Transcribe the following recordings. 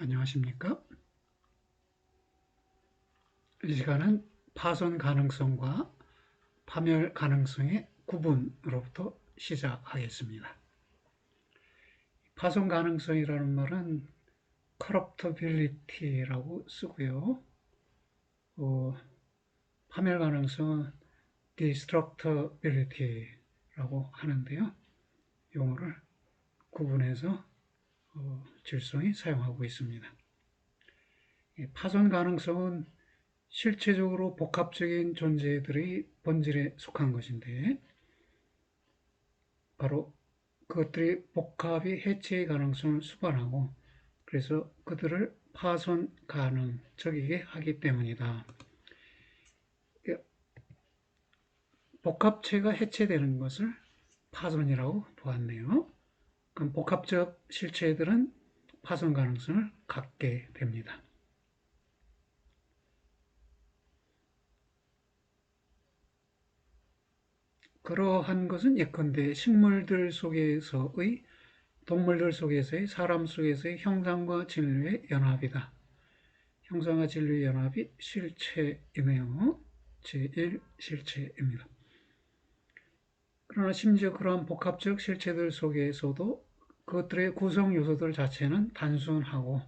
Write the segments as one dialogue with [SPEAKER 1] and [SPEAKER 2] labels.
[SPEAKER 1] 안녕하십니까? 이 시간은 파손 가능성과 파멸 가능성의 구분으로부터 시작하겠습니다. 파손 가능성이라는 말은 corruptibility라고 쓰고요. 파멸 가능성은 destructibility라고 하는데요. 용어를 구분해서 질성이 사용하고 있습니다. 파손 가능성은 실체적으로 복합적인 존재들의 본질에 속한 것인데 바로 그것들의 복합이 해체의 가능성을 수반하고 그래서 그들을 파손 가능적이게 하기 때문이다. 복합체가 해체되는 것을 파손이라고 보았네요. 그럼 복합적 실체들은 파손 가능성을 갖게 됩니다. 그러한 것은 예컨대 식물들 속에서의 동물들 속에서의 사람 속에서의 형상과 진리의 연합이다. 형상과 진리의 연합이 실체이네요. 제1실체입니다. 그러나 심지어 그러한 복합적 실체들 속에서도 그것들의 구성 요소들 자체는 단순하고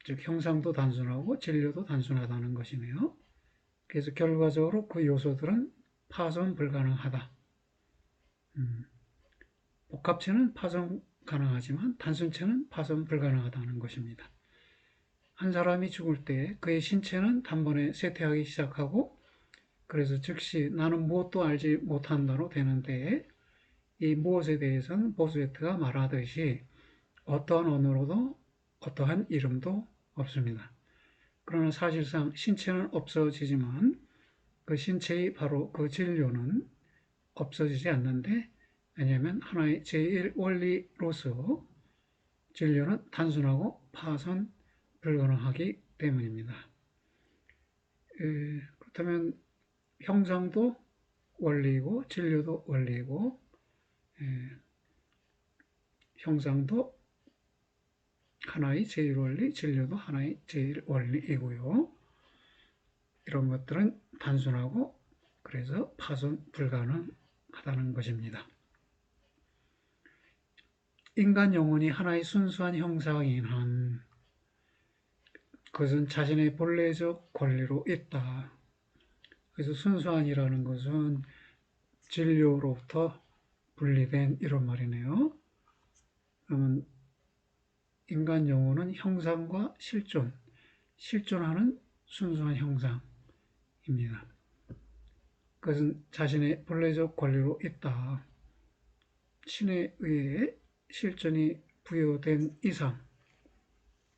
[SPEAKER 1] 즉 형상도 단순하고 진료도 단순하다는 것이네요. 그래서 결과적으로 그 요소들은 파손 불가능하다. 복합체는 파손 가능하지만 단순체는 파손 불가능하다는 것입니다. 한 사람이 죽을 때 그의 신체는 단번에 쇠퇴하기 시작하고 그래서 즉시 나는 무엇도 알지 못한다로 되는데 이 무엇에 대해서는 보스웨트가 말하듯이 어떠한 언어로도 어떠한 이름도 없습니다. 그러나 사실상 신체는 없어지지만 그 신체의 바로 그 진료는 없어지지 않는데 왜냐하면 하나의 제1원리로서 진료는 단순하고 파손 불가능하기 때문입니다. 그렇다면 형상도 원리이고 진료도 원리이고 형상도 하나의 제1원리, 진료도 하나의 제1원리이고요. 이런 것들은 단순하고 그래서 파손 불가능하다는 것입니다. 인간 영혼이 하나의 순수한 형상인 한 그것은 자신의 본래적 권리로 있다. 그래서 순수한이라는 것은 진료로부터 분리된 이런 말이네요. 그러면 인간 영혼은 형상과 실존하는 순수한 형상입니다. 그것은 자신의 본래적 권리로 있다. 신에 의해 실존이 부여된 이상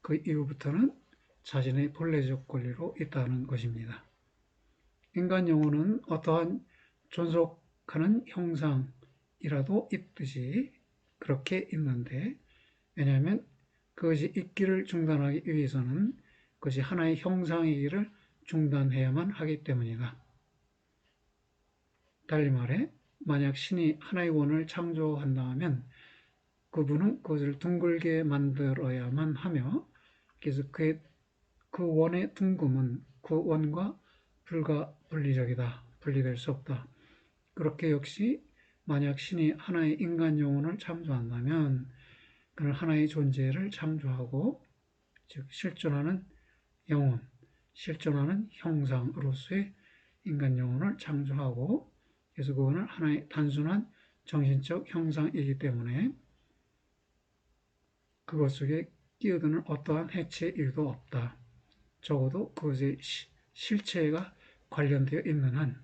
[SPEAKER 1] 그 이후부터는 자신의 본래적 권리로 있다는 것입니다. 인간 영혼은 어떠한 존속하는 형상이라도 있듯이 그렇게 있는데 왜냐하면 그것이 있기를 중단하기 위해서는 그것이 하나의 형상이기를 중단해야만 하기 때문이다. 달리 말해 만약 신이 하나의 원을 창조한다면 그분은 그것을 둥글게 만들어야만 하며 그래서 그 원의 둥금은 그 원과 불가분리적이다. 분리될 수 없다. 그렇게 역시 만약 신이 하나의 인간 영혼을 창조한다면 그는 하나의 존재를 창조하고 즉 실존하는 영혼, 실존하는 형상으로서의 인간 영혼을 창조하고 그래서 그거는 하나의 단순한 정신적 형상이기 때문에 그것 속에 끼어드는 어떠한 해체 이유도 없다. 적어도 그것의 실체가 관련되어 있는 한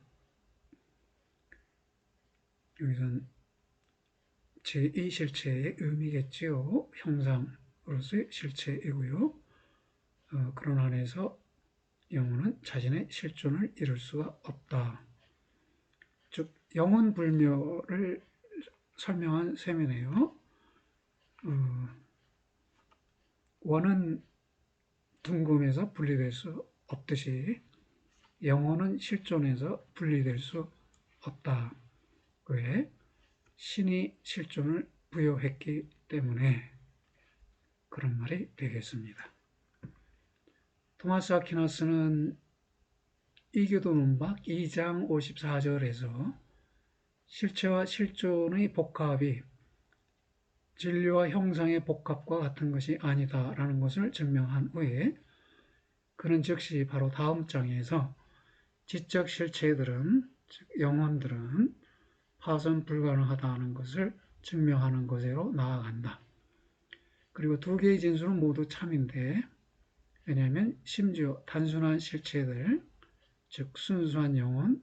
[SPEAKER 1] 여기서는 제2실체의 의미겠지요. 형상으로서의 실체이고요. 그런 안에서 영혼은 자신의 실존을 이룰 수가 없다. 즉 영혼 불멸을 설명한 셈이네요. 원은 둥금에서 분리될 수 없듯이 영혼은 실존에서 분리될 수 없다. 왜? 신이 실존을 부여했기 때문에 그런 말이 되겠습니다. 토마스 아퀴나스는 이교도 논박 2장 54절에서 실체와 실존의 복합이 진리와 형상의 복합과 같은 것이 아니다라는 것을 증명한 후에 그는 즉시 바로 다음 장에서 지적 실체들은, 즉 영혼들은 파손 불가능하다는 것을 증명하는 것으로 나아간다. 그리고 두 개의 진술은 모두 참인데, 왜냐하면 심지어 단순한 실체들, 즉 순수한 영혼,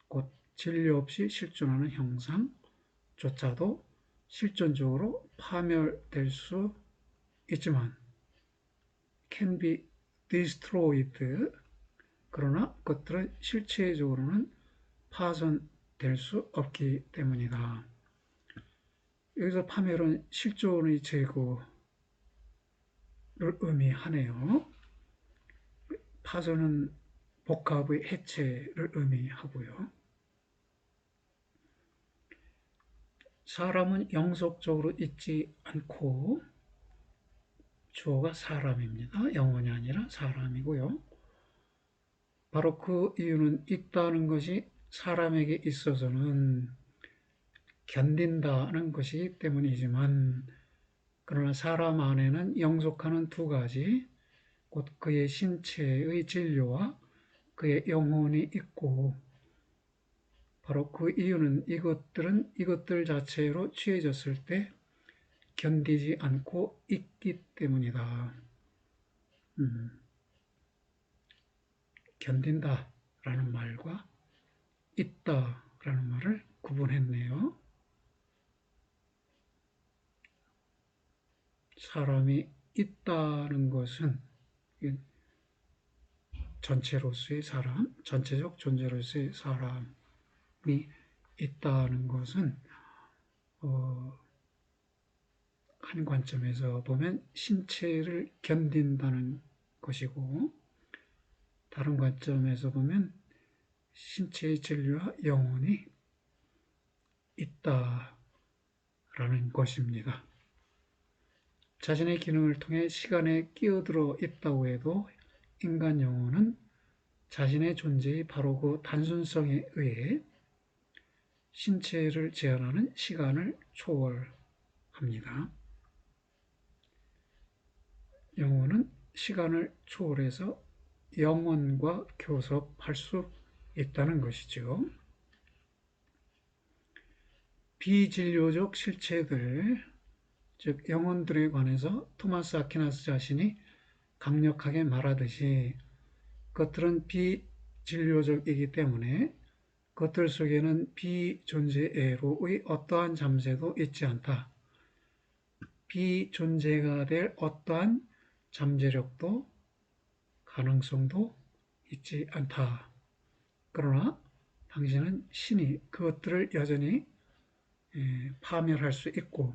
[SPEAKER 1] 곧 진리 없이 실존하는 형상조차도 실존적으로 파멸될 수 있지만 can be destroyed, 그러나 그것들은 실체적으로는 파손될 수 없기 때문이다. 여기서 파멸은 실존의 제거를 의미하네요. 파손은 복합의 해체를 의미하고요. 사람은 영속적으로 있지 않고, 주어가 사람입니다. 영혼이 아니라 사람이고요. 바로 그 이유는 있다는 것이 사람에게 있어서는 견딘다는 것이기 때문이지만, 그러나 사람 안에는 영속하는 두 가지, 곧 그의 신체의 진료와 그의 영혼이 있고, 바로 그 이유는 이것들은 이것들 자체로 취해졌을 때 견디지 않고 있기 때문이다. 견딘다라는 말과 있다라는 말을 구분했네요. 사람이 있다는 것은 전체로서의 사람, 전체적 존재로서의 사람이 있다는 것은 한 관점에서 보면 신체를 견딘다는 것이고, 다른 관점에서 보면 신체의 진리와 영혼이 있다라는 것입니다. 자신의 기능을 통해 시간에 끼어들어 있다고 해도 인간 영혼은 자신의 존재의 바로 그 단순성에 의해 신체를 제한하는 시간을 초월합니다. 영혼은 시간을 초월해서 영혼과 교섭할 수 있다는 것이죠. 비진료적 실체들, 즉 영혼들에 관해서 토마스 아퀴나스 자신이 강력하게 말하듯이 그것들은 비진료적이기 때문에 그것들 속에는 비존재애로의 어떠한 잠재도 있지 않다. 비존재가 될 어떠한 잠재력도 가능성도 있지 않다. 그러나 당신은 신이 그것들을 여전히 파멸할 수 있고,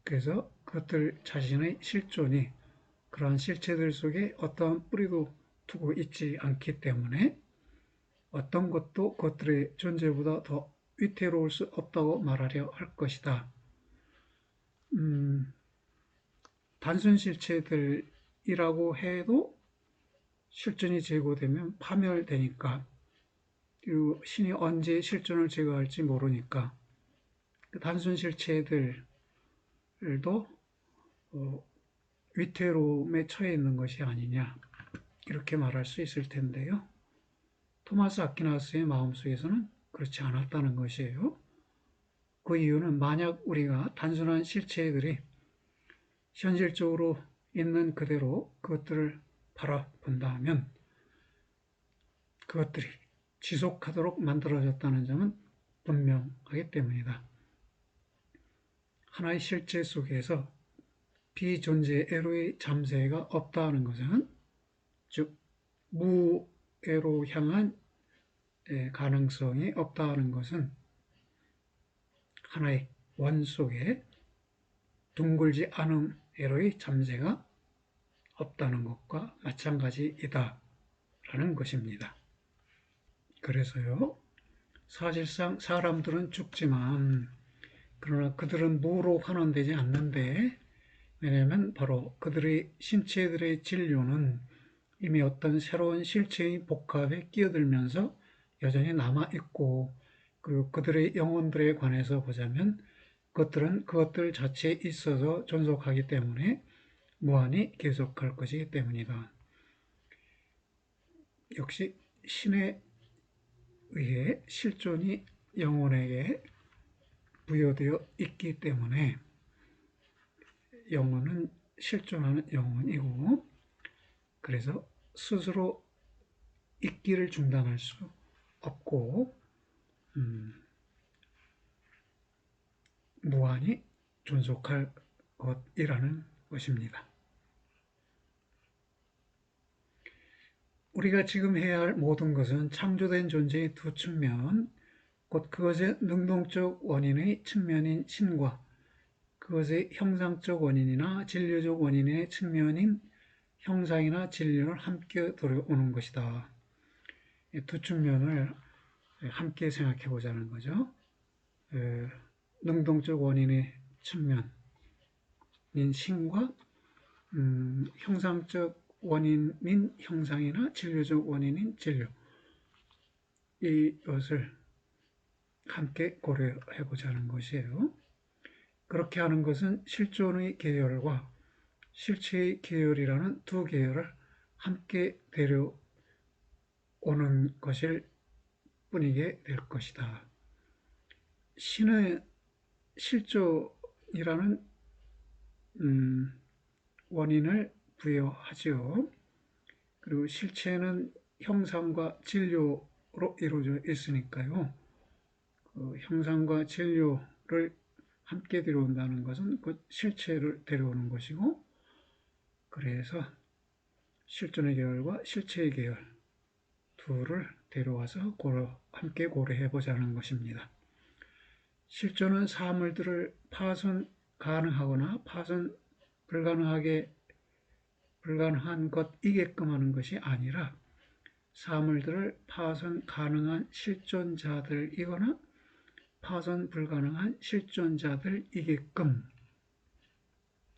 [SPEAKER 1] 그래서 그것들 자신의 실존이 그러한 실체들 속에 어떠한 뿌리도 두고 있지 않기 때문에 어떤 것도 그것들의 존재보다 더 위태로울 수 없다고 말하려 할 것이다. 단순 실체들이라고 해도 실존이 제거되면 파멸되니까, 그리고 신이 언제 실존을 제거할지 모르니까 그 단순 실체들도 위태로움에 처해 있는 것이 아니냐, 이렇게 말할 수 있을 텐데요. 토마스 아퀴나스의 마음속에서는 그렇지 않았다는 것이에요. 그 이유는 만약 우리가 단순한 실체들이 현실적으로 있는 그대로 그것들을 바라본다면 그것들이 지속하도록 만들어졌다는 점은 분명하기 때문이다. 하나의 실체 속에서 비존재애로의 잠재가 없다는 것은, 즉 무애로 향한 가능성이 없다는 것은 하나의 원 속에 둥글지 않은 애로의 잠재가 없다는 것과 마찬가지이다 라는 것입니다. 그래서요, 사실상 사람들은 죽지만 그러나 그들은 무로 환원되지 않는데 왜냐하면 바로 그들의 신체들의 진료는 이미 어떤 새로운 실체의 복합에 끼어들면서 여전히 남아있고, 그리고 그들의 영혼들에 관해서 보자면 그것들은 그것들 자체에 있어서 존속하기 때문에 무한히 계속할 것이기 때문이다. 역시 신에 의해 실존이 영혼에게 부여되어 있기 때문에 영혼은 실존하는 영혼이고, 그래서 스스로 있기를 중단할 수 없고 무한히 존속할 것이라는 것입니다. 우리가 지금 해야 할 모든 것은 창조된 존재의 두 측면, 곧 그것의 능동적 원인의 측면인 신과 그것의 형상적 원인이나 진료적 원인의 측면인 형상이나 진료를 함께 들어오는 것이다. 이 두 측면을 함께 생각해 보자는 거죠. 능동적 원인의 측면인 신과 형상적 원인인 형상이나 진료적 원인인 진료, 이것을 함께 고려해 보자는 것이에요. 그렇게 하는 것은 실존의 계열과 실체의 계열이라는 두 계열을 함께 데려오는 것일 뿐이게 될 것이다. 신의 실존이라는 원인을 부여하지요. 그리고 실체는 형상과 진료로 이루어져 있으니까요. 그 형상과 진료를 함께 데려온다는 것은 그 실체를 데려오는 것이고, 그래서 실존의 계열과 실체의 계열 둘을 데려와서 함께 고려해 보자는 것입니다. 실존은 사물들을 파손 가능하거나 파손 불가능한 것이게끔 하는 것이 아니라 사물들을 파손 가능한 실존자들이거나 파손 불가능한 실존자들이게끔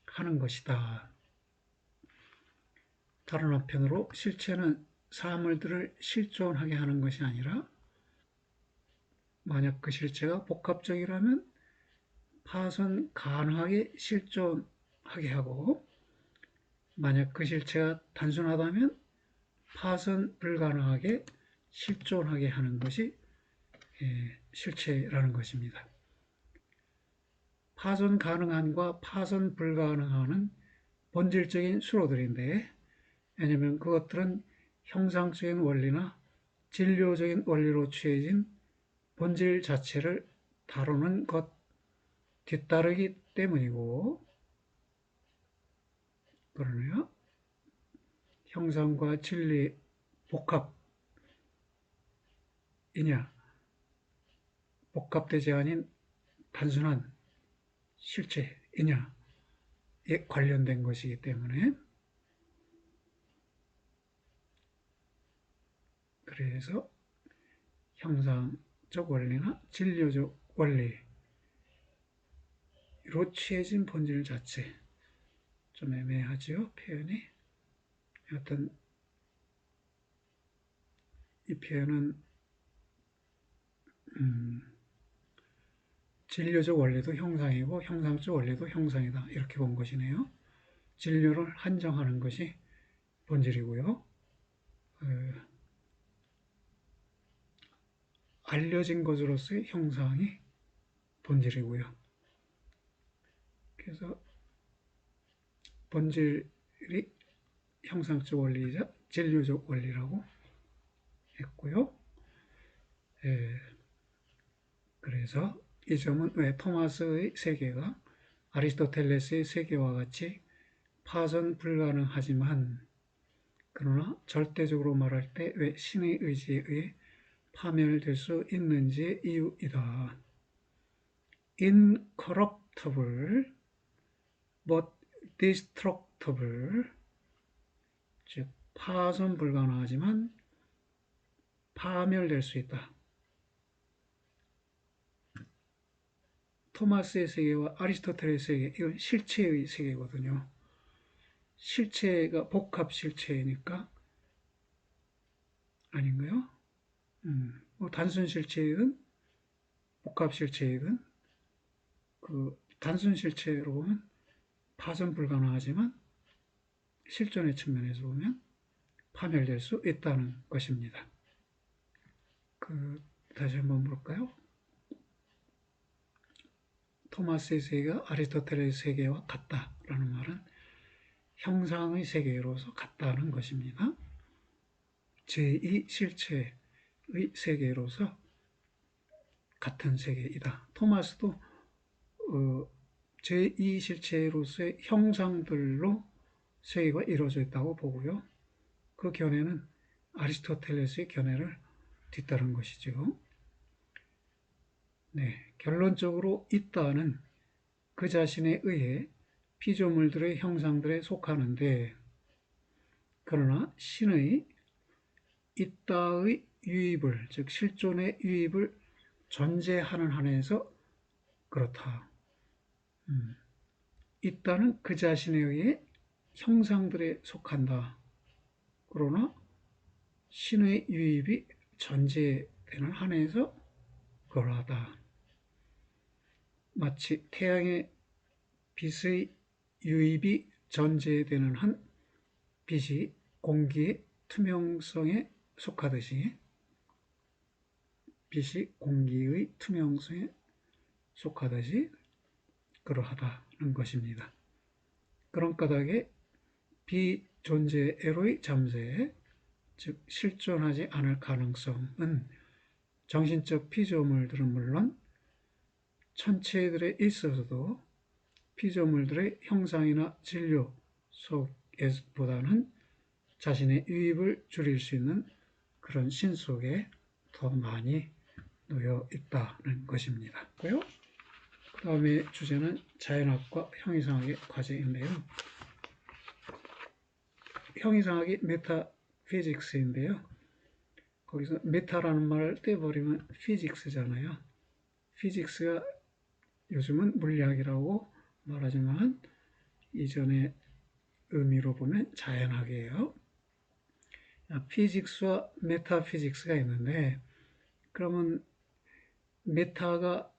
[SPEAKER 1] 하는 것이다. 다른 한편으로 실체는 사물들을 실존하게 하는 것이 아니라, 만약 그 실체가 복합적이라면 파손 가능하게 실존하게 하고, 만약 그 실체가 단순하다면 파손 불가능하게 실존하게 하는 것이 실체라는 것입니다. 파손 가능한과 파손 불가능한은 본질적인 수로들인데, 왜냐하면 그것들은 형상적인 원리나 진료적인 원리로 취해진 본질 자체를 다루는 것 뒤따르기 때문이고, 그러네요. 형상과 진리 복합이냐, 복합되지 아닌 단순한 실체이냐에 관련된 것이기 때문에, 그래서 형상적 원리나 진료적 원리로 취해진 본질 자체, 좀 애매하지요, 표현이. 하여튼 이 표현은 진료적 원리도 형상이고 형상적 원리도 형상이다, 이렇게 본 것이네요. 진료를 한정하는 것이 본질이고요. 알려진 것으로서의 형상이 본질이고요. 그래서 본질이 형상적 원리이자 진료적 원리라고 했고요. 그래서 이 점은 왜 토마스의 세계가 아리스토텔레스의 세계와 같이 파손 불가능하지만, 그러나 절대적으로 말할 때 왜 신의 의지에 의해 파멸될 수 있는지의 이유이다. incorruptible but destructible, 즉 파손 불가능하지만 파멸될 수 있다. 토마스의 세계와 아리스토텔의 세계, 이건 실체의 세계거든요. 실체가 복합 실체니까 아닌가요? 뭐 단순 실체이든 복합 실체이든 그 단순 실체로 보면 파손 불가능하지만 실존의 측면에서 보면 파멸될 수 있다는 것입니다. 다시 한번 볼까요? 토마스의 세계가 아리스토텔의 세계와 같다라는 말은 형상의 세계로서 같다는 것입니다. 제2 실체의 세계로서 같은 세계이다. 토마스도 제2 실체로서의 형상들로 세계가 이루어져 있다고 보고요. 그 견해는 아리스토텔레스의 견해를 뒤따른 것이죠. 네, 결론적으로 있다는 그 자신에 의해 피조물들의 형상들에 속하는데, 그러나 신의 있다의 유입을, 즉 실존의 유입을 전제하는 한에서 그렇다. 있다는 그 자신에 의해 형상들에 속한다. 그러나 신의 유입이 전제되는 한에서 그러하다. 마치 태양의 빛의 유입이 전제되는 한 빛이 공기의 투명성에 속하듯이 빛이 공기의 투명성에 속하듯이 그러하다는 것입니다. 그런 까닭에 비존재애로의 잠재, 즉 실존하지 않을 가능성은 정신적 피조물들은 물론 천체들에 있어서도 피조물들의 형상이나 진료 속에보다는 자신의 유입을 줄일 수 있는 그런 신 속에 더 많이 놓여 있다는 것입니다. 그 다음에 주제는 자연학과 형이상학의 과제인데요. 형이상학이 메타피직스인데요. 거기서 메타라는 말을 떼버리면 피직스잖아요. 피직스가 요즘은 물리학이라고 말하지만 이전의 의미로 보면 자연학이에요. 피직스와 메타피직스가 있는데, 그러면 메타가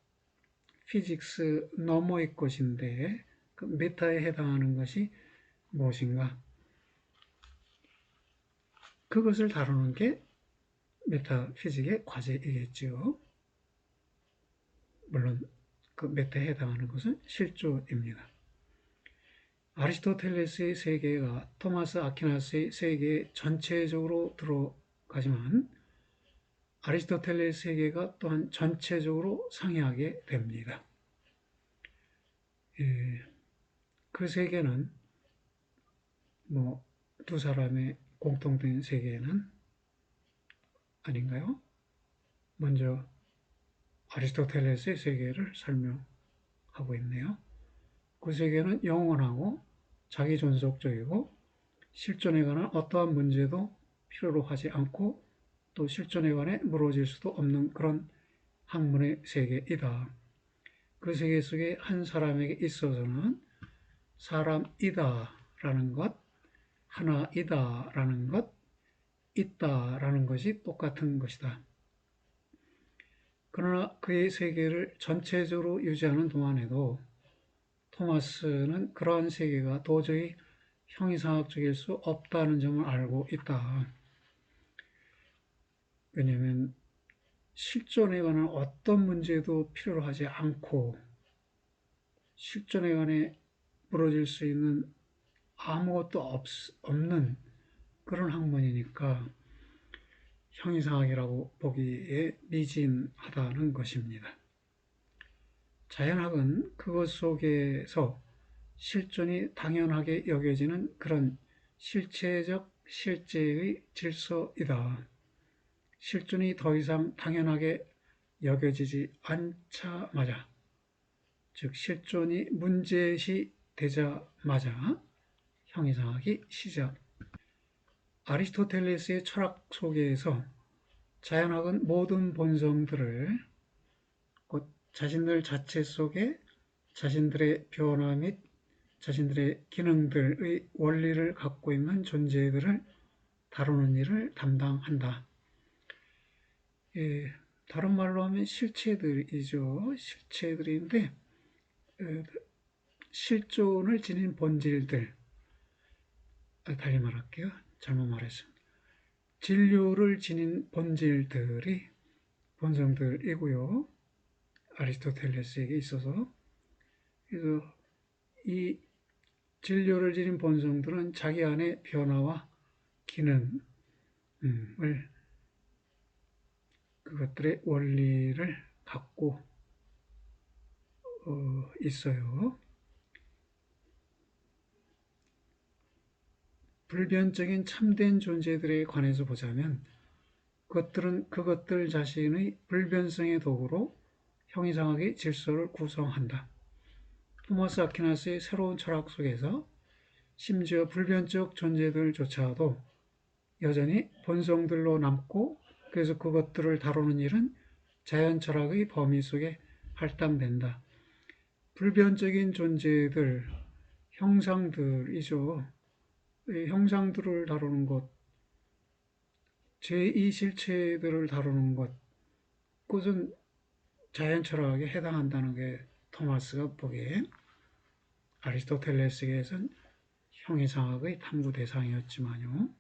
[SPEAKER 1] 피직스 너머의 것인데 그 메타에 해당하는 것이 무엇인가? 그것을 다루는 게 메타피직의 과제이겠죠. 물론 그 메타에 해당하는 것은 실존입니다. 아리스토텔레스의 세계가 토마스 아퀴나스의 세계에 전체적으로 들어가지만 아리스토텔레스 세계가 또한 전체적으로 상이하게 됩니다. 그 세계는 두 사람의 공통된 세계는 아닌가요? 먼저 아리스토텔레스의 세계를 설명하고 있네요. 그 세계는 영원하고 자기존속적이고 실존에 관한 어떠한 문제도 필요로 하지 않고 또 실존에 관해 물어질 수도 없는 그런 학문의 세계이다. 그 세계 속에 한 사람에게 있어서는 사람이다라는 것, 하나이다라는 것, 있다라는 것이 똑같은 것이다. 그러나 그의 세계를 전체적으로 유지하는 동안에도 토마스는 그러한 세계가 도저히 형이상학적일 수 없다는 점을 알고 있다. 왜냐하면 실존에 관한 어떤 문제도 필요로 하지 않고 실존에 관해 물어질 수 있는 아무것도 없는 그런 학문이니까 형이상학이라고 보기에 미진하다는 것입니다. 자연학은 그것 속에서 실존이 당연하게 여겨지는 그런 실체적 실제의 질서이다. 실존이 더 이상 당연하게 여겨지지 않자마자, 즉 실존이 문제시 되자마자 형이상학이 시작. 아리스토텔레스의 철학 속에서 자연학은 모든 본성들을 곧 자신들 자체 속에 자신들의 변화 및 자신들의 기능들의 원리를 갖고 있는 존재들을 다루는 일을 담당한다. 예, 다른 말로 하면 실체들이죠. 실체들인데 실존을 지닌 본질들, 달리 말할게요. 잘못 말했습니다. 진료를 지닌 본질들이 본성들이고요. 아리스토텔레스에게 있어서. 그래서 이 진료를 지닌 본성들은 자기 안의 변화와 기능을 그것들의 원리를 갖고 있어요. 불변적인 참된 존재들에 관해서 보자면 그것들은 그것들 자신의 불변성의 도구로 형이상학의 질서를 구성한다. 토마스 아퀴나스의 새로운 철학 속에서 심지어 불변적 존재들조차도 여전히 본성들로 남고 그래서 그것들을 다루는 일은 자연 철학의 범위 속에 할당된다. 불변적인 존재들, 형상들이죠. 형상들을 다루는 것, 제2실체들을 다루는 것, 그것은 자연 철학에 해당한다는 게 토마스가 보기에 아리스토텔레스에게선 형이상학의 탐구 대상이었지만요.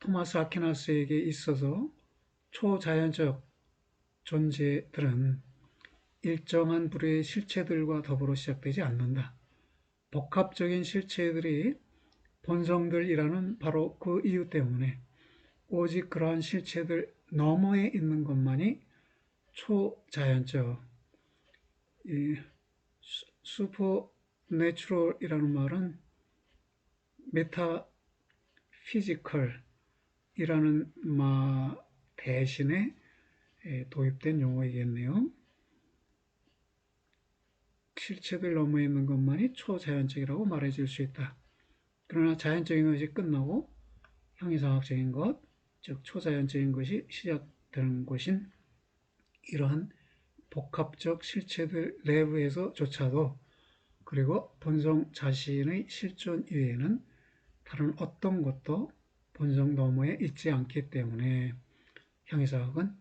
[SPEAKER 1] 토마스 아퀴나스에게 있어서 초자연적 존재들은 일정한 부류의 실체들과 더불어 시작되지 않는다. 복합적인 실체들이 본성들이라는 바로 그 이유 때문에 오직 그러한 실체들 너머에 있는 것만이 초자연적, 슈퍼내추럴이라는 말은 메타피지컬이라는 말 대신에 도입된 용어이겠네요. 실체들 너머에 있는 것만이 초자연적이라고 말해줄 수 있다. 그러나 자연적인 것이 끝나고 형이상학적인 것, 즉 초자연적인 것이 시작되는 곳인 이러한 복합적 실체들 내부에서조차도 그리고 본성 자신의 실존 이외에는 다른 어떤 것도 본성 너머에 있지 않기 때문에 형이상학은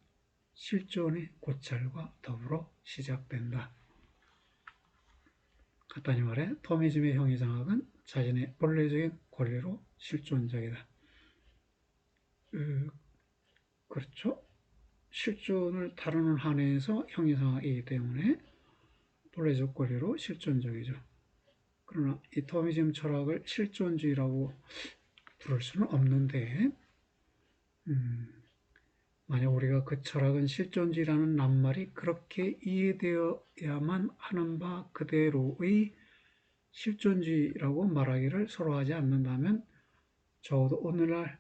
[SPEAKER 1] 실존의 고찰과 더불어 시작된다. 간단히 말해 토미즘의 형이상학은 자신의 본래적인 권리로 실존적이다. 그렇죠? 실존을 다루는 한에서 형이상학이기 때문에 본래적 권리로 실존적이죠. 그러나 이 토미즘 철학을 실존주의라고 부를 수는 없는데 만약 우리가 그 철학은 실존주의라는 낱말이 그렇게 이해되어야만 하는 바 그대로의 실존주의라고 말하기를 서로 하지 않는다면 적어도 오늘날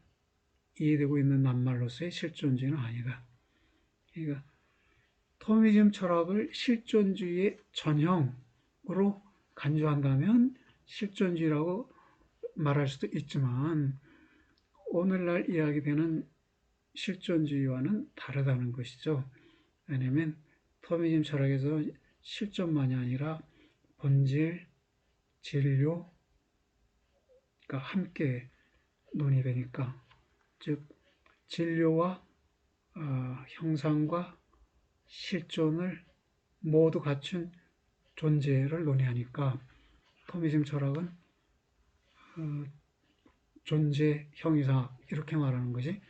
[SPEAKER 1] 이해되고 있는 낱말로서의 실존주의는 아니다. 그러니까 토미즘 철학을 실존주의의 전형으로 간주한다면 실존주의라고 말할 수도 있지만 오늘날 이야기되는 실존주의와는 다르다는 것이죠. 왜냐하면 토미즘 철학에서 실존만이 아니라 본질, 진료가 함께 논의되니까 즉 진료와 형상과 실존을 모두 갖춘 존재를 논의하니까 토미즘 철학은 존재, 형이상 이렇게 말하는 것이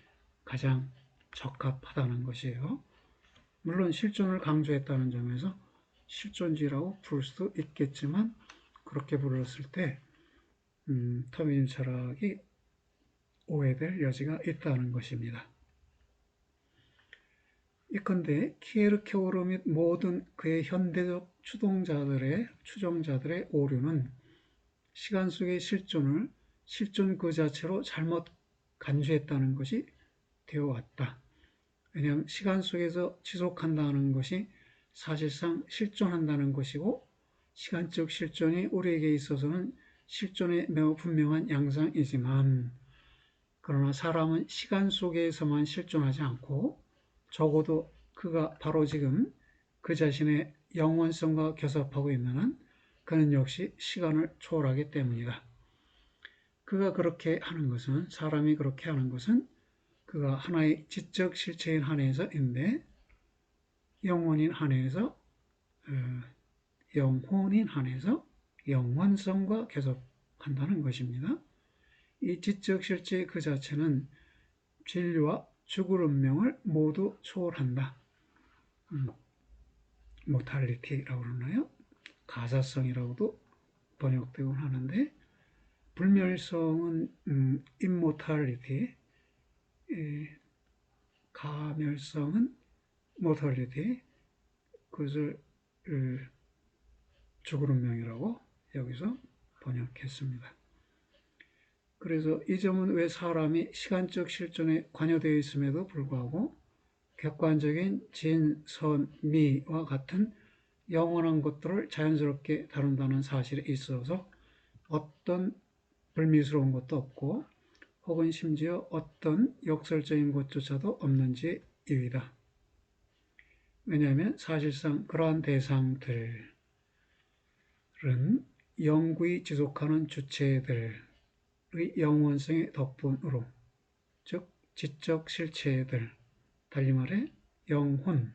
[SPEAKER 1] 가장 적합하다는 것이에요. 물론 실존을 강조했다는 점에서 실존주의라고 부를 수도 있겠지만 그렇게 불렀을 때 토미즘 철학이 오해될 여지가 있다는 것입니다. 이컨대 키에르케고르 및 모든 그의 현대적 추종자들의 오류는 시간 속의 실존을 실존 그 자체로 잘못 간주했다는 것이 되어왔다. 왜냐하면 시간 속에서 지속한다는 것이 사실상 실존한다는 것이고 시간적 실존이 우리에게 있어서는 실존의 매우 분명한 양상이지만 그러나 사람은 시간 속에서만 실존하지 않고 적어도 그가 바로 지금 그 자신의 영원성과 교섭하고 있는 한 그는 역시 시간을 초월하기 때문이다. 그가 그렇게 하는 것은, 사람이 그렇게 하는 것은 그가 하나의 지적 실체인 한에서인데, 영혼인 한에서 영혼인 한에서 영원성과 교섭한다는 것입니다. 이 지적 실체 그 자체는 진리와 죽을 운명을 모두 초월한다. 모탈리티라고 그러나요? 가사성이라고도 번역되곤 하는데, 불멸성은 immotality, 가멸성은 mortality, 그것을 죽을 운명이라고 여기서 번역했습니다. 그래서 이 점은 왜 사람이 시간적 실존에 관여되어 있음에도 불구하고 객관적인 진, 선, 미와 같은 영원한 것들을 자연스럽게 다룬다는 사실에 있어서 어떤 불미스러운 것도 없고 혹은 심지어 어떤 역설적인 것조차도 없는지 이유이다. 왜냐하면 사실상 그러한 대상들은 영구히 지속하는 주체들의 영원성의 덕분으로, 즉 지적 실체들, 달리 말해 영혼의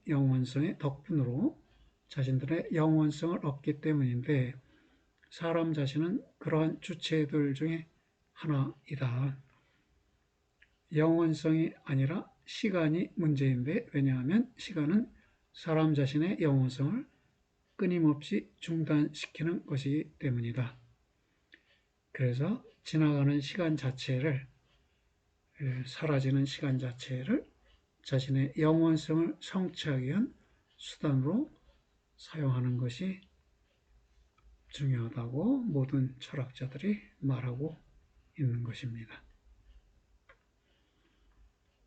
[SPEAKER 1] 영원성의 덕분으로 자신들의 영원성을 얻기 때문인데, 사람 자신은 그러한 주체들 중에 하나이다. 영원성이 아니라 시간이 문제인데, 왜냐하면 시간은 사람 자신의 영원성을 끊임없이 중단시키는 것이기 때문이다. 그래서 지나가는 시간 자체를, 사라지는 시간 자체를 자신의 영원성을 성취하기 위한 수단으로 사용하는 것이 중요하다고 모든 철학자들이 말하고 있는 것입니다.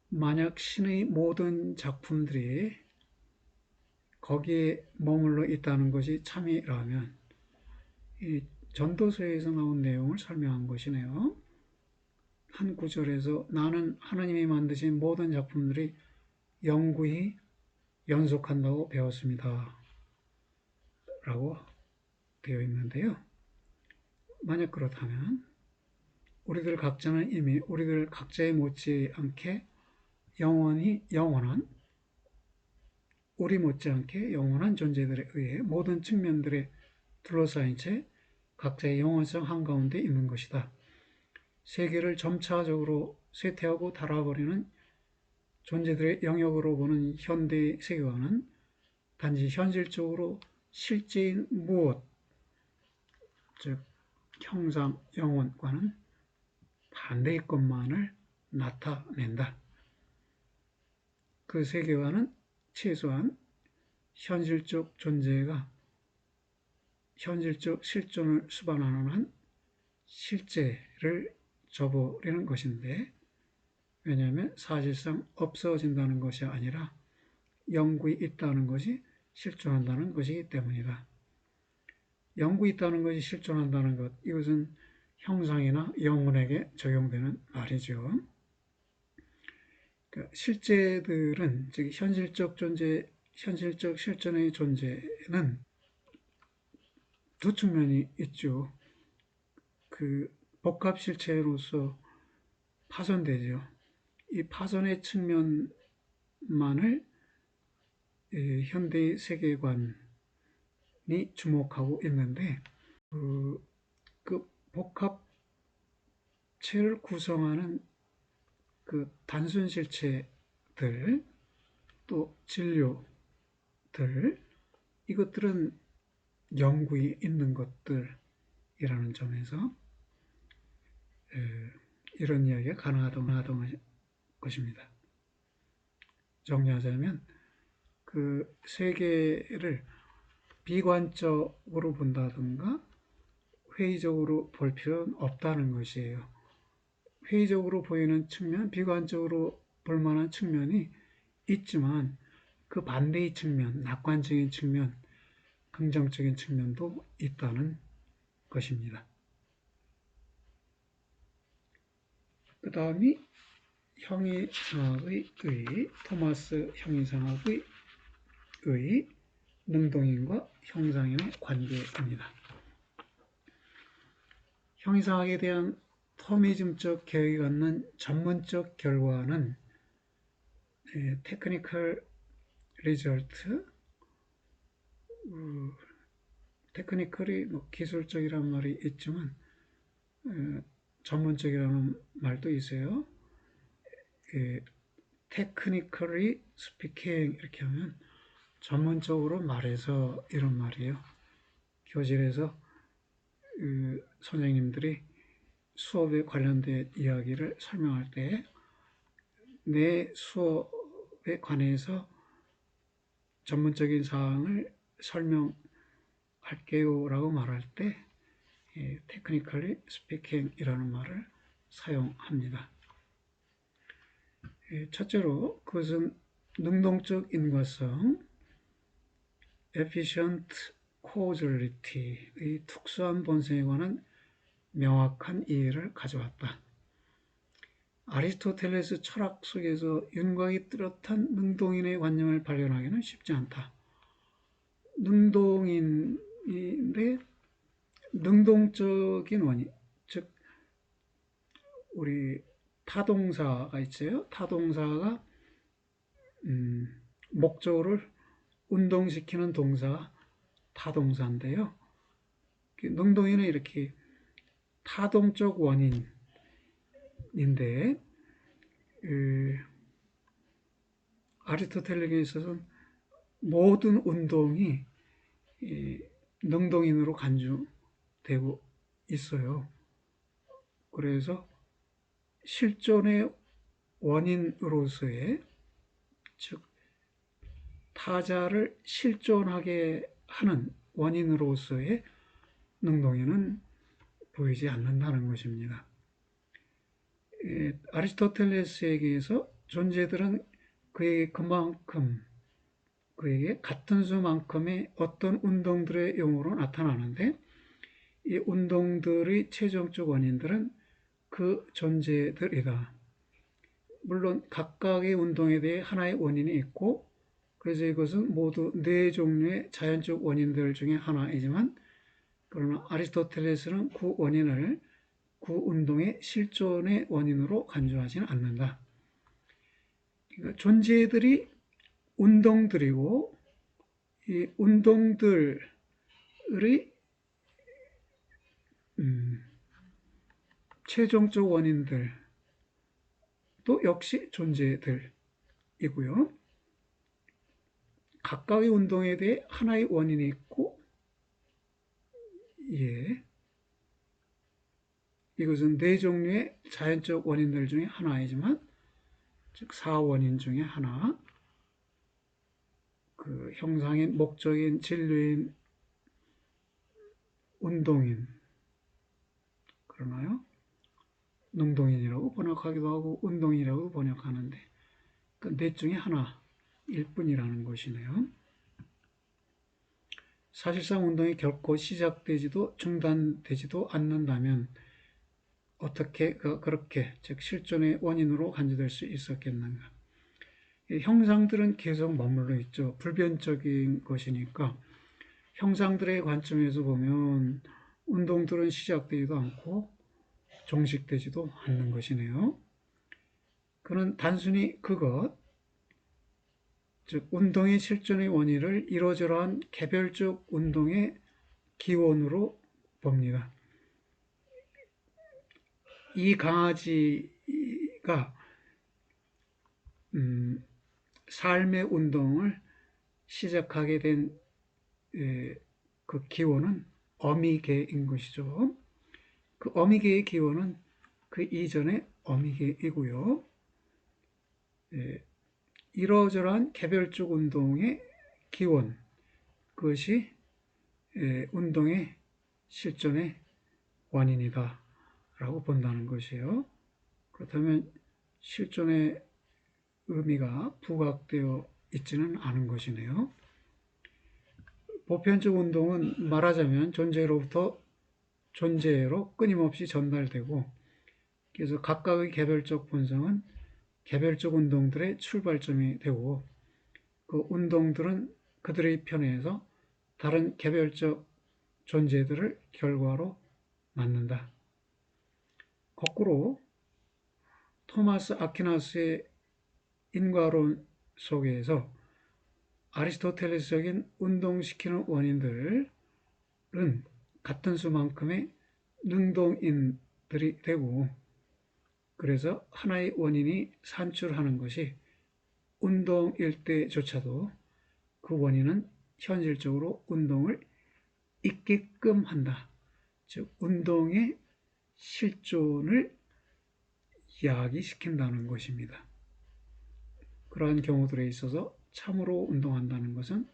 [SPEAKER 1] 만약 신의 모든 작품들이 거기에 머물러 있다는 것이 참이라면, 이 전도서에서 나온 내용을 설명한 것이네요. 한 구절에서 나는 하나님이 만드신 모든 작품들이 영구히 연속한다고 배웠습니다. 라고 되어 있는데요. 만약 그렇다면 우리들 각자는 이미 우리들 각자에 못지않게 우리 못지않게 영원한 존재들에 의해 모든 측면들에 둘러싸인 채 각자의 영원성 한가운데 있는 것이다. 세계를 점차적으로 쇠퇴하고 닳아버리는 존재들의 영역으로 보는 현대의 세계관은 단지 현실적으로 실제인 무엇, 즉 형상, 영혼과는 반대의 것만을 나타낸다. 그 세계관은 최소한 현실적 존재가 현실적 실존을 수반하는 한 실제를 저버리는 것인데, 왜냐하면 사실상 없어진다는 것이 아니라 영구히 있다는 것이 실존한다는 것이기 때문이다. 영구히 있다는 것이 실존한다는 것, 이것은 형상이나 영혼에게 적용되는 말이죠. 그러니까 실제들은, 즉 현실적 존재, 현실적 실존의 존재는 두 측면이 있죠. 그 복합 실체로서 파손되죠. 이 파손의 측면만을 현대의 세계관이 주목하고 있는데, 그 복합체를 구성하는 그 단순 실체들, 또 진료들, 이것들은 영구히 있는 것들이라는 점에서 이런 이야기가 가능하던 것입니다. 정리하자면 그 세계를 비관적으로 본다든가 회의적으로 볼 필요는 없다는 것이에요. 회의적으로 보이는 측면, 비관적으로 볼 만한 측면이 있지만 그 반대의 측면, 낙관적인 측면, 긍정적인 측면도 있다는 것입니다. 그 다음이 형이상학의 의, 토마스 형이상학의 의, 능동인과 형상인의 관계입니다. 형이상학에 대한 토미즘적 개혁이 갖는 전문적 결과는 테크니컬 리절트, 테크니컬이 기술적이라는 말이 있지만 전문적이라는 말도 있어요. 테크니컬이 스피킹 이렇게 하면 전문적으로 말해서 이런 말이에요. 교실에서 선생님들이 수업에 관련된 이야기를 설명할 때 내 수업에 관해서 전문적인 사항을 설명할게요 라고 말할 때 technically speaking 이라는 말을 사용합니다. 첫째로 그것은 능동적 인과성 efficient causality의 특수한 본성에 관한 명확한 이해를 가져왔다. 아리스토텔레스 철학 속에서 윤곽이 뚜렷한 능동인의 관념을 발견하기는 쉽지 않다. 능동인인데 능동적인 원인, 즉 우리 타동사가 있어요. 타동사가 목적어를 운동시키는 동사 타동사인데요. 능동인은 이렇게 타동적 원인인데 아리스토텔레스에 있어서는 모든 운동이 능동인으로 간주되고 있어요. 그래서 실존의 원인으로서의 즉 타자를 실존하게 하는 원인으로서의 능동인은 보이지 않는다는 것입니다. 아리스토텔레스에게서 존재들은 그에게 그만큼 그에게 같은 수만큼의 어떤 운동들의 용어로 나타나는데 이 운동들의 최종적 원인들은 그 존재들이다. 물론 각각의 운동에 대해 하나의 원인이 있고 그래서 이것은 모두 네 종류의 자연적 원인들 중에 하나이지만 그러나 아리스토텔레스는 그 원인을 그 운동의 실존의 원인으로 간주하지는 않는다. 그러니까 존재들이 운동들이고 이 운동들의 최종적 원인들도 역시 존재들이고요. 각각의 운동에 대해 하나의 원인이 있고 이것은 네 종류의 자연적 원인들 중에 하나이지만 즉 사원인 중에 하나 그 형상인, 목적인, 진리인, 운동인 그러나요? 능동인이라고 번역하기도 하고 운동이라고 번역하는데 그 넷 중에 하나일 뿐이라는 것이네요. 사실상 운동이 결코 시작되지도 중단되지도 않는다면 어떻게 그렇게 즉 실존의 원인으로 간주될 수 있었겠는가? 형상들은 계속 머물러 있죠. 불변적인 것이니까 형상들의 관점에서 보면 운동들은 시작되지도 않고 종식되지도 않는 것이네요. 그는 단순히 그것, 즉 운동의 실존의 원인을 이러저러한 개별적 운동의 기원으로 봅니다. 이 강아지가 삶의 운동을 시작하게 된 그 기원은 어미개인 것이죠. 그 어미개의 기원은 그 이전의 어미개이고요. 이러저러한 개별적 운동의 기원, 그것이 운동의 실존의 원인이다 라고 본다는 것이에요. 그렇다면 실존의 의미가 부각되어 있지는 않은 것이네요. 보편적 운동은 말하자면 존재로부터 존재로 끊임없이 전달되고 그래서 각각의 개별적 본성은 개별적 운동들의 출발점이 되고 그 운동들은 그들의 편에서 다른 개별적 존재들을 결과로 낳는다. 거꾸로 토마스 아퀴나스의 인과론 속에서 아리스토텔레스적인 운동시키는 원인들은 같은 수만큼의 능동인들이 되고 그래서 하나의 원인이 산출하는 것이 운동일 때조차도 그 원인은 현실적으로 운동을 있게끔 한다. 즉 운동의 실존을 야기시킨다는 것입니다. 그러한 경우들에 있어서 참으로 운동한다는 것은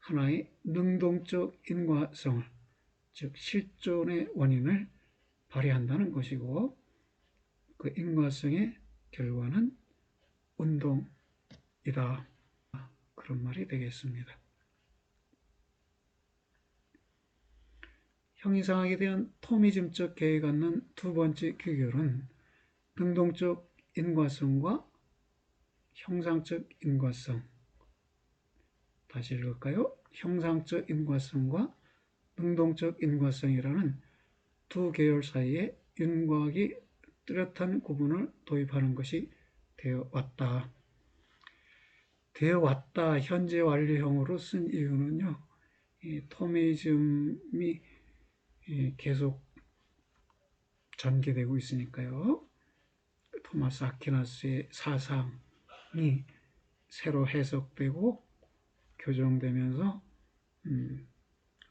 [SPEAKER 1] 하나의 능동적 인과성을 즉 실존의 원인을 발휘한다는 것이고 그 인과성의 결과는 운동이다. 그런 말이 되겠습니다. 형이상학에 대한 토미즘적 계획을 갖는 두 번째 규결은 능동적 인과성과 형상적 인과성. 다시 읽을까요? 형상적 인과성과 능동적 인과성이라는 두 계열 사이에 윤곽이 뚜렷한 구분을 도입하는 것이 되어 왔다. 현재 완료형으로 쓴 이유는요. 이 토미즘이 계속 전개되고 있으니까요. 토마스 아퀴나스의 사상이 새로 해석되고 교정되면서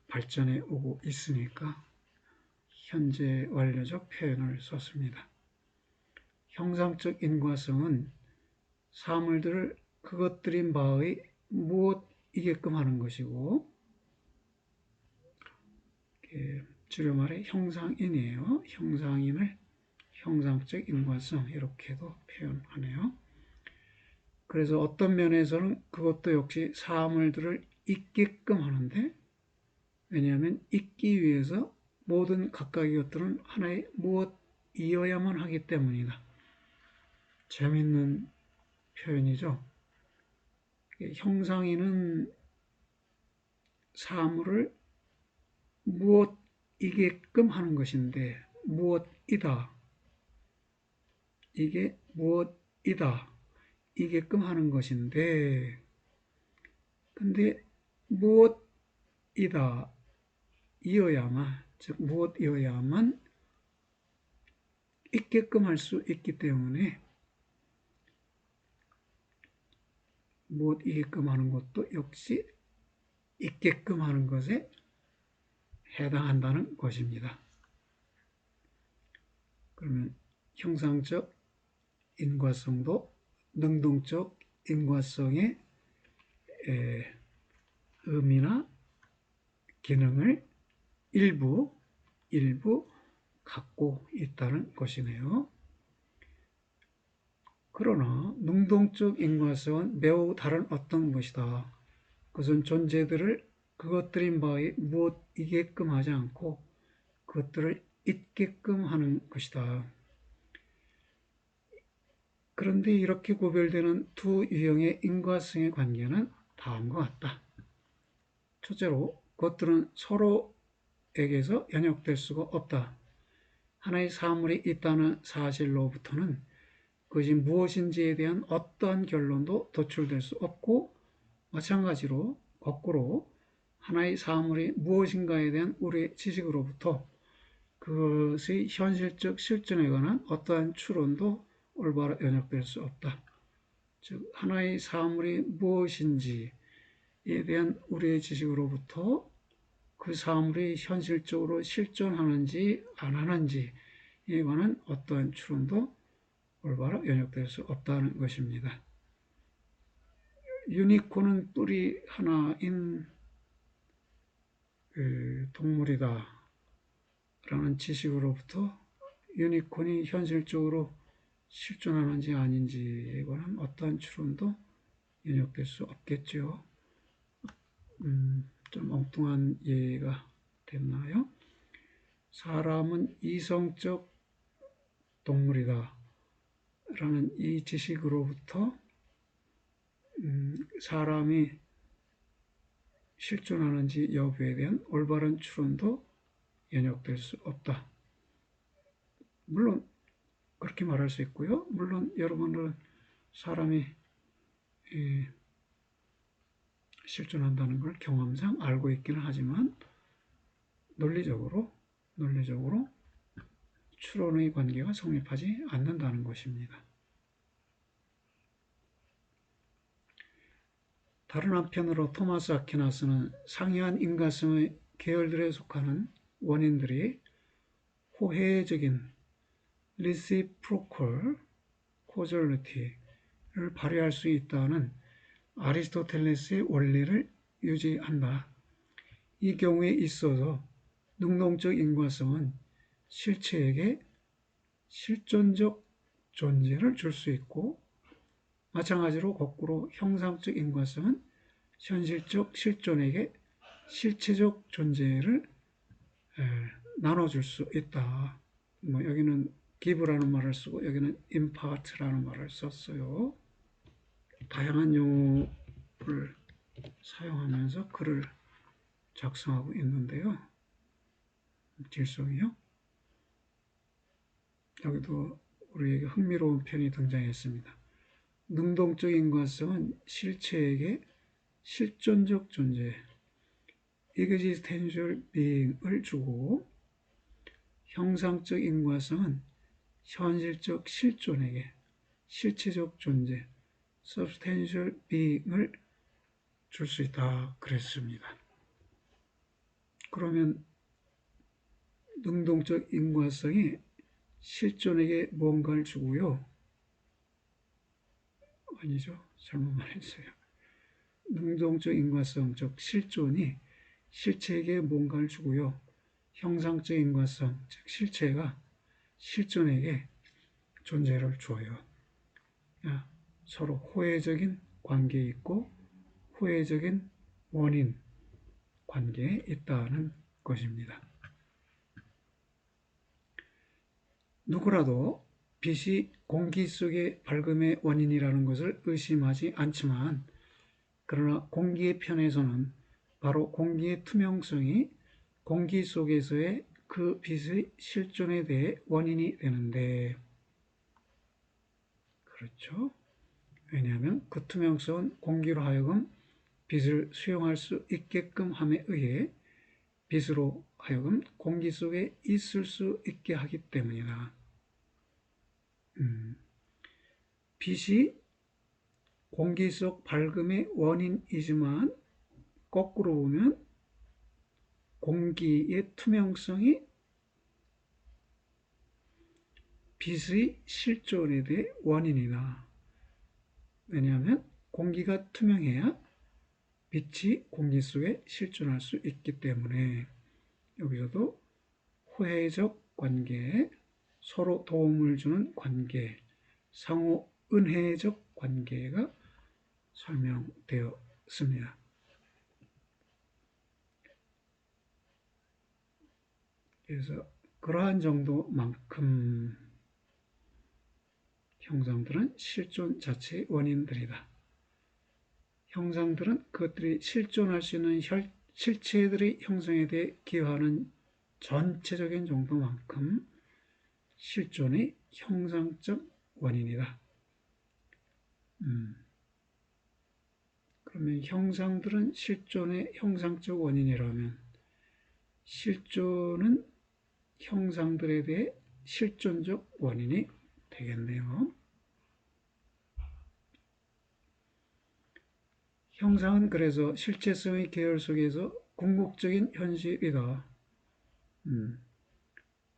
[SPEAKER 1] 발전해 오고 있으니까 현재 완료적 표현을 썼습니다. 형상적 인과성은 사물들을 그것들인 바의 무엇이게끔 하는 것이고 줄여 말해 형상인이에요. 형상인을 형상적 인과성 이렇게도 표현하네요. 그래서 어떤 면에서는 그것도 역시 사물들을 있게끔 하는데 왜냐하면 있기 위해서 모든 각각의 것들은 하나의 무엇이어야만 하기 때문이다. 재밌는 표현이죠. 형상인은 사물을 무엇이게끔 하는 것인데 무엇이다. 이게 무엇이다. 이게끔 하는 것인데 근데 무엇이다. 이어야만 즉 무엇이어야만 있게끔 할 수 있기 때문에 무엇이게끔 하는 것도 역시 있게끔 하는 것에 해당한다는 것입니다. 그러면 형상적 인과성도 능동적 인과성의 의미나 기능을 일부 갖고 있다는 것이네요. 그러나 능동적 인과성은 매우 다른 어떤 것이다. 그것은 존재들을 그것들인 바에 무엇이게끔 하지 않고 그것들을 있게끔 하는 것이다. 그런데 이렇게 구별되는 두 유형의 인과성의 관계는 다음과 같다. 첫째로 그것들은 서로에게서 연역될 수가 없다. 하나의 사물이 있다는 사실로부터는 그것이 무엇인지에 대한 어떠한 결론도 도출될 수 없고 마찬가지로 거꾸로 하나의 사물이 무엇인가에 대한 우리의 지식으로부터 그것의 현실적 실존에 관한 어떠한 추론도 올바로 연역될 수 없다. 즉 하나의 사물이 무엇인지에 대한 우리의 지식으로부터 그 사물이 현실적으로 실존하는지 안 하는지에 관한 어떠한 추론도 올바로 연역될 수 없다는 것입니다. 유니콘은 뿔이 하나인 동물이다 라는 지식으로부터 유니콘이 현실적으로 실존하는지 아닌지에 관한 어떠한 추론도 연역될 수 없겠죠. 좀 엉뚱한 예가 됐나요? 사람은 이성적 동물이다 라는 이 지식으로부터 사람이 실존하는지 여부에 대한 올바른 추론도 연역될 수 없다. 물론 그렇게 말할 수 있고요. 물론 여러분은 사람이 실존한다는 걸 경험상 알고 있기는 하지만 논리적으로 추론의 관계가 성립하지 않는다는 것입니다. 다른 한편으로 토마스 아퀴나스는 상이한 인과성의 계열들에 속하는 원인들이 호혜적인 reciprocal causality를 발휘할 수 있다는 아리스토텔레스의 원리를 유지한다. 이 경우에 있어서 능동적 인과성은 실체에게 실존적 존재를 줄 수 있고 마찬가지로 거꾸로 형상적 인과성은 현실적 실존에게 실체적 존재를 나눠줄 수 있다. 여기는 give라는 말을 쓰고 여기는 impart라는 말을 썼어요. 다양한 용어를 사용하면서 글을 작성하고 있는데요. 질성이요. 여기도 우리에게 흥미로운 편이 등장했습니다. 능동적 인과성은 실체에게 실존적 존재, existential being을 주고 형상적 인과성은 현실적 실존에게 실체적 존재, substantial being을 줄 수 있다 그랬습니다. 그러면 능동적 인과성이 실존에게 뭔가를 주고요. 아니죠. 잘못 말했어요. 능동적 인과성, 즉 실존이 실체에게 뭔가를 주고요. 형상적 인과성, 즉 실체가 실존에게 존재를 줘요. 서로 호혜적인 관계에 있고 호혜적인 원인 관계에 있다는 것입니다. 누구라도 빛이 공기 속의 밝음의 원인이라는 것을 의심하지 않지만 그러나 공기의 편에서는 바로 공기의 투명성이 공기 속에서의 그 빛의 실존에 대해 원인이 되는데 그렇죠. 왜냐하면 그 투명성은 공기로 하여금 빛을 수용할 수 있게끔 함에 의해 빛으로 하여금 공기 속에 있을 수 있게 하기 때문이다. 빛이 공기 속 밝음의 원인이지만 거꾸로 보면 공기의 투명성이 빛의 실존에 대해 원인이다. 왜냐하면 공기가 투명해야 빛이 공기 속에 실존할 수 있기 때문에 여기서도 호혜적 관계, 서로 도움을 주는 관계, 상호 은혜적 관계가 설명되었습니다. 그래서 그러한 정도만큼 형상들은 실존 자체의 원인들이다. 형상들은 그것들이 실존할 수 있는 실체들의 형성에 대해 기여하는 전체적인 정도만큼 실존의 형상적 원인이다. 그러면 형상들은 실존의 형상적 원인이라면 실존은 형상들에 대해 실존적 원인이 되겠네요. 형상은 그래서 실체성의 계열 속에서 궁극적인 현실이다.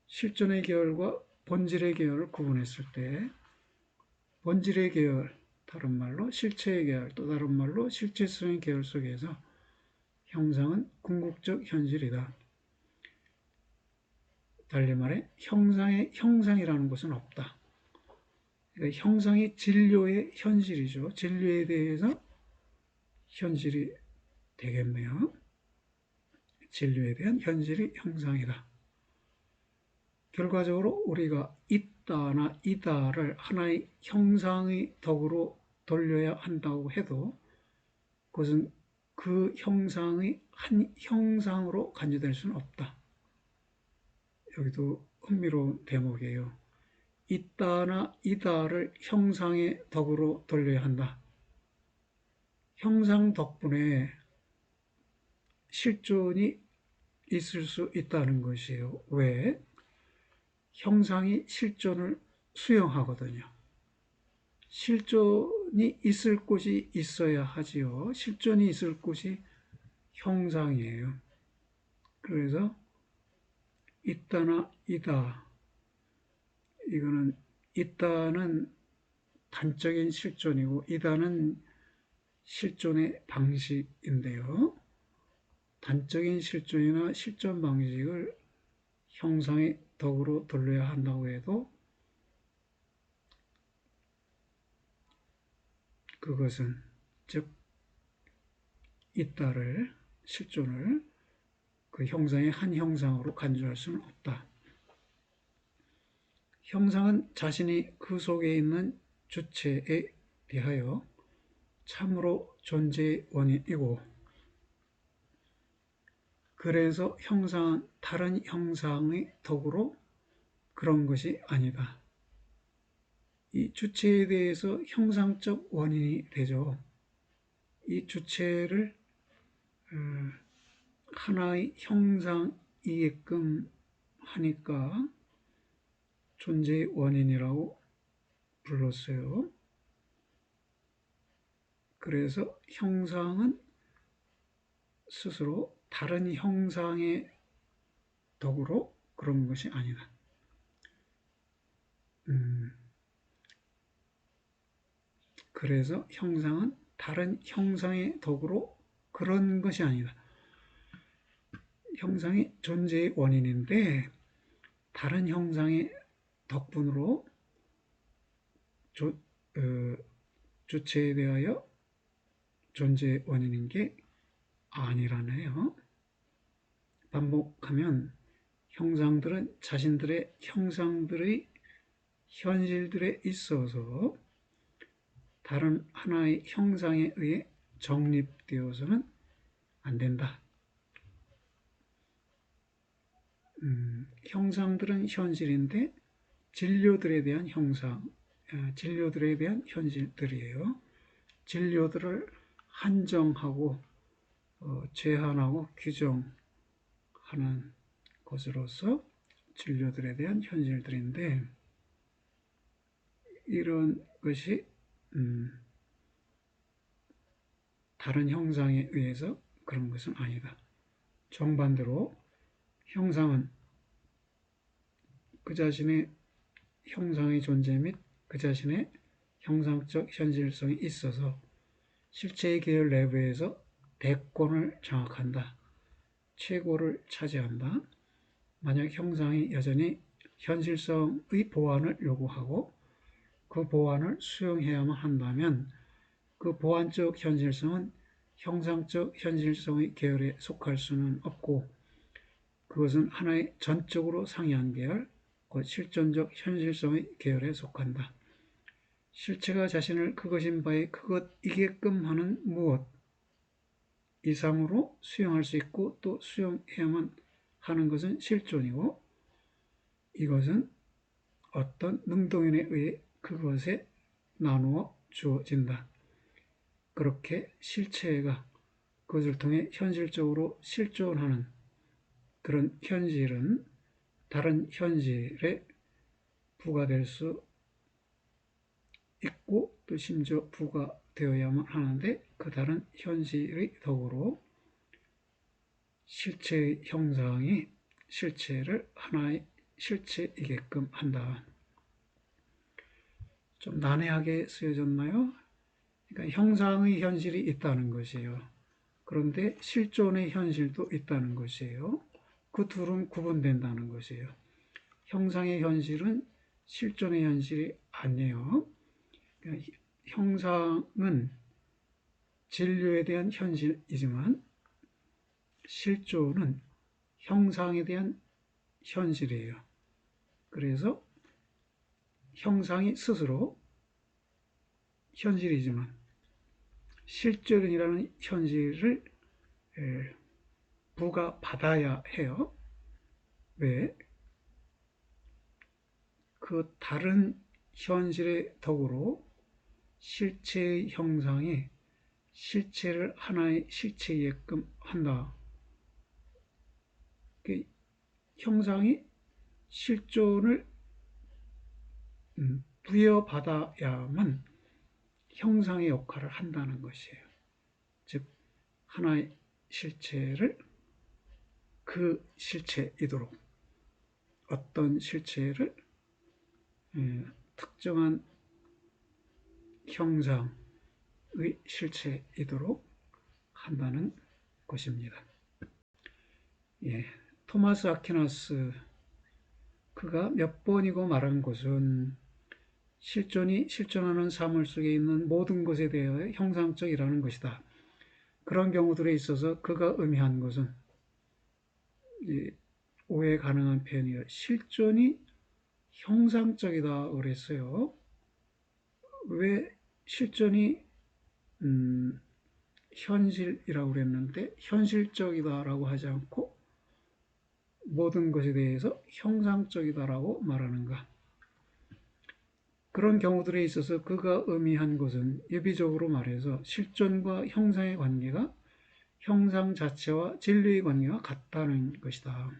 [SPEAKER 1] 실존의 계열과 본질의 계열을 구분했을 때 본질의 계열, 다른 말로 실체의 계열, 또 다른 말로 실체성의 계열 속에서 형상은 궁극적 현실이다. 달리 말해 형상의 형상이라는 것은 없다. 그러니까 형상이 진료의 현실이죠. 진료에 대해서 현실이 되겠네요. 진료에 대한 현실이 형상이다. 결과적으로 우리가 있다나 이다를 하나의 형상의 덕으로 돌려야 한다고 해도 그것은 그 형상의 한 형상으로 간주될 수는 없다. 여기도 흥미로운 대목이에요. 있다나 이다를 형상의 덕으로 돌려야 한다. 형상 덕분에 실존이 있을 수 있다는 것이에요. 왜? 형상이 실존을 수용하거든요. 실존이 있을 곳이 있어야 하지요. 실존이 있을 곳이 형상이에요. 그래서 있다나 이다, 이거는 있다는 단적인 실존이고 이다는 실존의 방식인데요. 단적인 실존이나 실존 방식을 형상의 덕으로 돌려야 한다고 해도 그것은 즉 있다를 실존을 그 형상의 한 형상으로 간주할 수는 없다. 형상은 자신이 그 속에 있는 주체에 대하여 참으로 존재의 원인이고 그래서 형상은 다른 형상의 덕으로 그런 것이 아니다. 이 주체에 대해서 형상적 원인이 되죠. 이 주체를 하나의 형상이게끔 하니까 존재의 원인이라고 불렀어요. 그래서 형상은 스스로 다른 형상의 덕으로 그런 것이 아니다. 그래서 형상은 다른 형상의 덕으로 그런 것이 아니다. 형상이 존재의 원인인데 다른 형상의 덕분으로 주체에 대하여 존재의 원인인 게 아니라네요. 반복하면 형상들은 자신들의 형상들의 현실들에 있어서 다른 하나의 형상에 의해 정립되어서는 안 된다. 형상들은 현실인데 진료들에 대한 진료들에 대한 현실들이에요. 진료들을 한정하고 제한하고 규정하는 것으로서 진료들에 대한 현실들인데 이런 것이 다른 형상에 의해서 그런 것은 아니다. 정반대로 형상은 그 자신의 형상의 존재 및 그 자신의 형상적 현실성이 있어서 실체의 계열 내부에서 대권을 장악한다. 최고를 차지한다. 만약 형상이 여전히 현실성의 보완을 요구하고 그 보완을 수용해야만 한다면 그 보완적 현실성은 형상적 현실성의 계열에 속할 수는 없고 그것은 하나의 전적으로 상이한 계열, 곧 실존적 현실성의 계열에 속한다. 실체가 자신을 그것인 바에 그것이게끔 하는 무엇 이상으로 수용할 수 있고 또 수용해야만 하는 것은 실존이고 이것은 어떤 능동인에 의해 그것에 나누어 주어진다. 그렇게 실체가 그것을 통해 현실적으로 실존하는 그런 현실은 다른 현실에 부과될 수 있고 또 심지어 부과되어야만 하는데 그 다른 현실의 덕으로 실체의 형상이 실체를 하나의 실체이게끔 한다. 좀 난해하게 쓰여졌나요? 그러니까 형상의 현실이 있다는 것이에요. 그런데 실존의 현실도 있다는 것이에요. 그 둘은 구분된다는 것이에요. 형상의 현실은 실존의 현실이 아니에요. 그러니까 형상은 진료에 대한 현실이지만 실존은 형상에 대한 현실이에요. 그래서 형상이 스스로 현실이지만 실존이라는 현실을 부과받아야 해요. 왜? 그 다른 현실의 덕으로 실체의 형상이 실체를 하나의 실체이게끔 한다. 그 형상이 실존을 부여받아야만 형상의 역할을 한다는 것이에요. 즉 하나의 실체를 그 실체이도록 어떤 실체를 특정한 형상의 실체이도록 한다는 것입니다. 예, 토마스 아퀴나스 그가 몇 번이고 말한 것은 실존이 실존하는 사물 속에 있는 모든 것에 대하여 형상적이라는 것이다. 그런 경우들에 있어서 그가 의미한 것은 오해 가능한 표현이에요. 실존이 형상적이다 그랬어요. 왜 실존이 현실이라고 그랬는데 현실적이다라고 하지 않고 모든 것에 대해서 형상적이다라고 말하는가? 그런 경우들에 있어서 그가 의미한 것은 예비적으로 말해서 실존과 형상의 관계가 형상 자체와 진리의 관계가 같다는 것이다.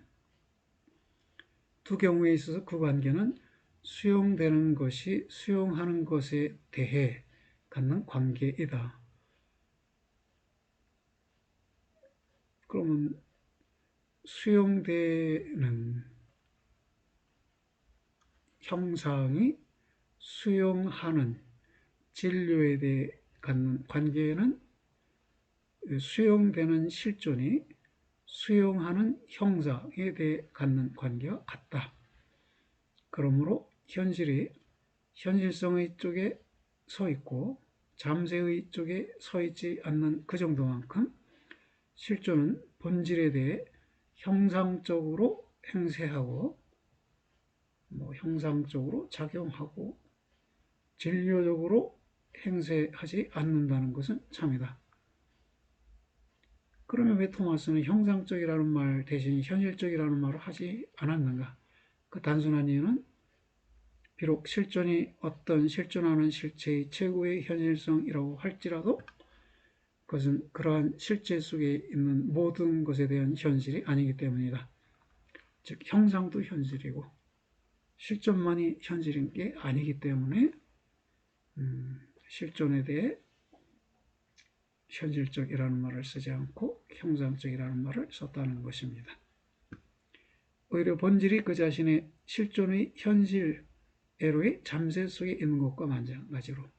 [SPEAKER 1] 두 경우에 있어서 그 관계는 수용되는 것이 수용하는 것에 대해 갖는 관계이다. 그러면 수용되는 형상이 수용하는 진료에 대해 갖는 관계는 수용되는 실존이 수용하는 형상에 대해 갖는 관계와 같다. 그러므로 현실이 현실성의 쪽에 서 있고 잠재의 쪽에 서 있지 않는 그 정도만큼 실존은 본질에 대해 형상적으로 행세하고 형상적으로 작용하고 진료적으로 행세하지 않는다는 것은 참이다. 그러면 왜 토마스는 형상적이라는 말 대신 현실적이라는 말을 하지 않았는가? 그 단순한 이유는 비록 실존이 어떤 실존하는 실체의 최고의 현실성이라고 할지라도 그것은 그러한 실체 속에 있는 모든 것에 대한 현실이 아니기 때문이다. 즉 형상도 현실이고 실존만이 현실인 게 아니기 때문에 실존에 대해 현실적이라는 말을 쓰지 않고 형상적이라는 말을 썼다는 것입니다. 오히려 본질이 그 자신의 실존의 현실애로의 잠재 속에 있는 것과 마찬가지로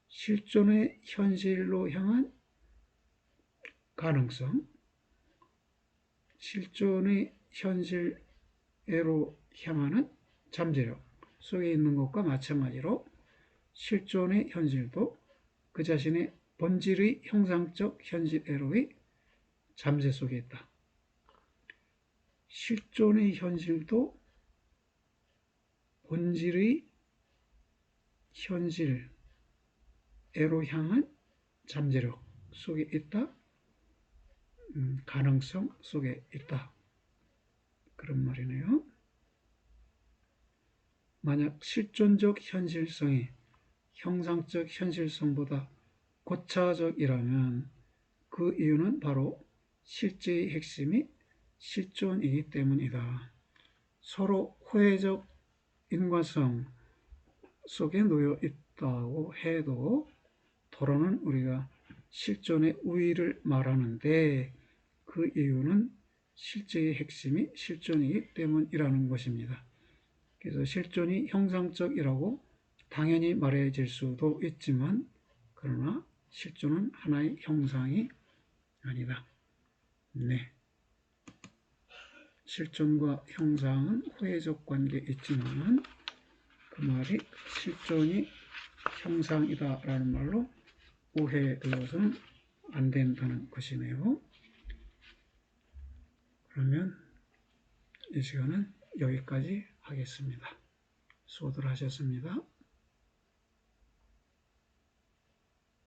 [SPEAKER 1] 실존의 현실로 향한 가능성, 실존의 현실애로 향하는 잠재력 속에 있는 것과 마찬가지로 실존의 현실도 그 자신의 본질의 형상적 현실애로의 잠재 속에 있다. 실존의 현실도 본질의 현실애로 향한 잠재력 속에 있다. 가능성 속에 있다. 그런 말이네요. 만약 실존적 현실성이 형상적 현실성보다 고차적이라면 그 이유는 바로 실제의 핵심이 실존이기 때문이다. 서로 호혜적 인과성 속에 놓여 있다고 해도 토론은 우리가 실존의 우위를 말하는데 그 이유는 실제의 핵심이 실존이기 때문이라는 것입니다. 그래서 실존이 형상적이라고 당연히 말해질 수도 있지만 그러나 실존은 하나의 형상이 아니다. 네. 실존과 형상은 호혜적 관계에 있지만 그 말이 실존이 형상이다라는 말로 오해되어서는 안 된다는 것이네요. 그러면 이 시간은 여기까지 하겠습니다. 수고들 하셨습니다.